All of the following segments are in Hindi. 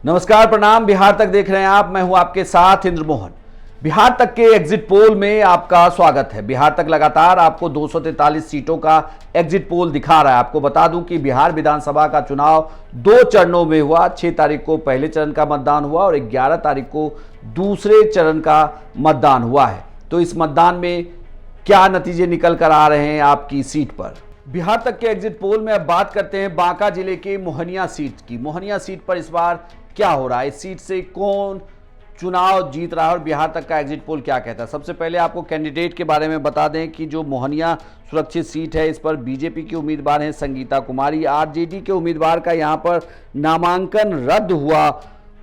नमस्कार, प्रणाम। बिहार तक देख रहे हैं आप, मैं हूं आपके साथ इंद्र मोहन। बिहार तक के एग्जिट पोल में आपका स्वागत है। बिहार तक लगातार आपको 243 सीटों का एग्जिट पोल दिखा रहा है। आपको बता दूं कि बिहार विधानसभा का चुनाव 2 चरणों में हुआ। 6 तारीख को पहले चरण का मतदान हुआ और 11 तारीख को दूसरे चरण का मतदान हुआ है। तो इस मतदान में क्या नतीजे निकल कर आ रहे हैं आपकी सीट पर? बिहार तक के एग्जिट पोल में अब बात करते हैं बांका जिले के मोहनिया सीट की। मोहनिया सीट पर इस बार क्या हो रहा है, इस सीट से कौन चुनाव जीत रहा है और बिहार तक का एग्जिट पोल क्या कहता है? सबसे पहले आपको कैंडिडेट के बारे में बता दें कि जो मोहनिया सुरक्षित सीट है, इस पर बीजेपी की उम्मीदवार हैं संगीता कुमारी। आरजेडी के उम्मीदवार का यहां पर नामांकन रद्द हुआ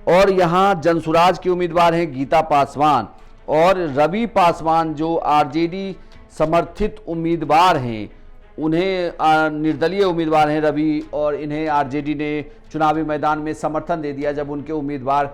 और यहां जनसुराज के उम्मीदवार हैं गीता पासवान और रवि पासवान जो आरजेडी समर्थित उम्मीदवार हैं, उन्हें निर्दलीय उम्मीदवार हैं रवि, और इन्हें आरजेडी ने चुनावी मैदान में समर्थन दे दिया जब उनके उम्मीदवार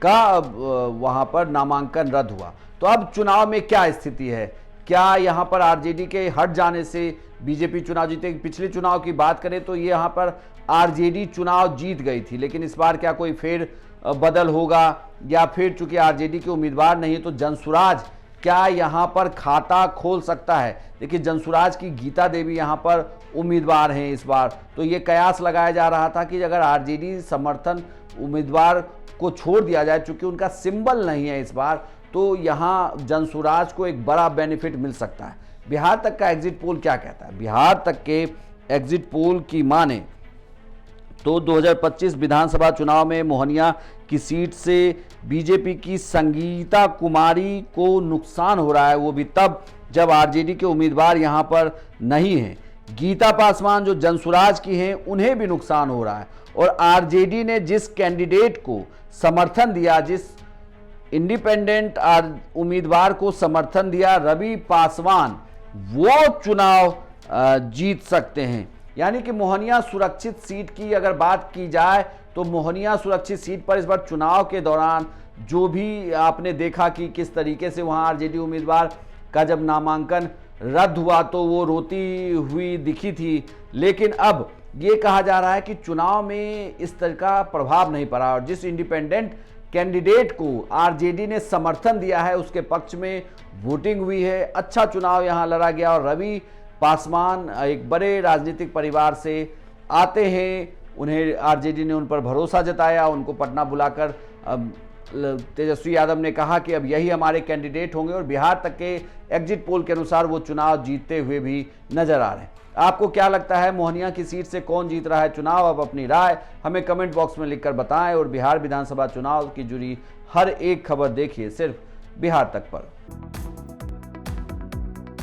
का वहां पर नामांकन रद्द हुआ। तो अब चुनाव में क्या स्थिति है? क्या यहां पर आरजेडी के हट जाने से बीजेपी चुनाव जीतेगी? पिछले चुनाव की बात करें तो ये यहां पर आरजेडी चुनाव जीत गई थी, लेकिन इस बार क्या कोई फेर बदल होगा या फिर चूंकि आरजेडी के उम्मीदवार नहीं है तो जनसुराज क्या यहां पर खाता खोल सकता है? देखिए, जनसुराज की गीता देवी यहां पर उम्मीदवार हैं इस बार। तो ये कयास लगाया जा रहा था कि अगर आरजेडी समर्थन उम्मीदवार को छोड़ दिया जाए, चूंकि उनका सिंबल नहीं है इस बार, तो यहां जनसुराज को एक बड़ा बेनिफिट मिल सकता है। बिहार तक का एग्जिट पोल क्या कहता है? बिहार तक के एग्जिट पोल की माने तो 2025 विधानसभा चुनाव में मोहनिया की सीट से बीजेपी की संगीता कुमारी को नुकसान हो रहा है, वो भी तब जब आरजेडी के उम्मीदवार यहां पर नहीं हैं। गीता पासवान जो जनसुराज की हैं, उन्हें भी नुकसान हो रहा है और आरजेडी ने जिस कैंडिडेट को समर्थन दिया, जिस इंडिपेंडेंट उम्मीदवार को समर्थन दिया, रवि पासवान, वो चुनाव जीत सकते हैं। यानी कि मोहनिया सुरक्षित सीट की अगर बात की जाए तो मोहनिया सुरक्षित सीट पर इस बार चुनाव के दौरान जो भी आपने देखा कि किस तरीके से वहां आरजेडी उम्मीदवार का जब नामांकन रद्द हुआ तो वो रोती हुई दिखी थी, लेकिन अब ये कहा जा रहा है कि चुनाव में इस तरह का प्रभाव नहीं पड़ा और जिस इंडिपेंडेंट कैंडिडेट को आरजेडी ने समर्थन दिया है उसके पक्ष में वोटिंग हुई है। अच्छा चुनाव यहां लड़ा गया और रवि पासवान एक बड़े राजनीतिक परिवार से आते हैं, उन्हें आरजेडी ने उन पर भरोसा जताया, उनको पटना बुलाकर तेजस्वी यादव ने कहा कि अब यही हमारे कैंडिडेट होंगे और बिहार तक के एग्जिट पोल के अनुसार वो चुनाव जीतते हुए भी नजर आ रहे हैं। आपको क्या लगता है, मोहनिया की सीट से कौन जीत रहा है चुनाव? अब अपनी राय हमें कमेंट बॉक्स में लिखकर बताएं और बिहार विधानसभा चुनाव की जुड़ी हर एक खबर देखिए सिर्फ बिहार तक पर।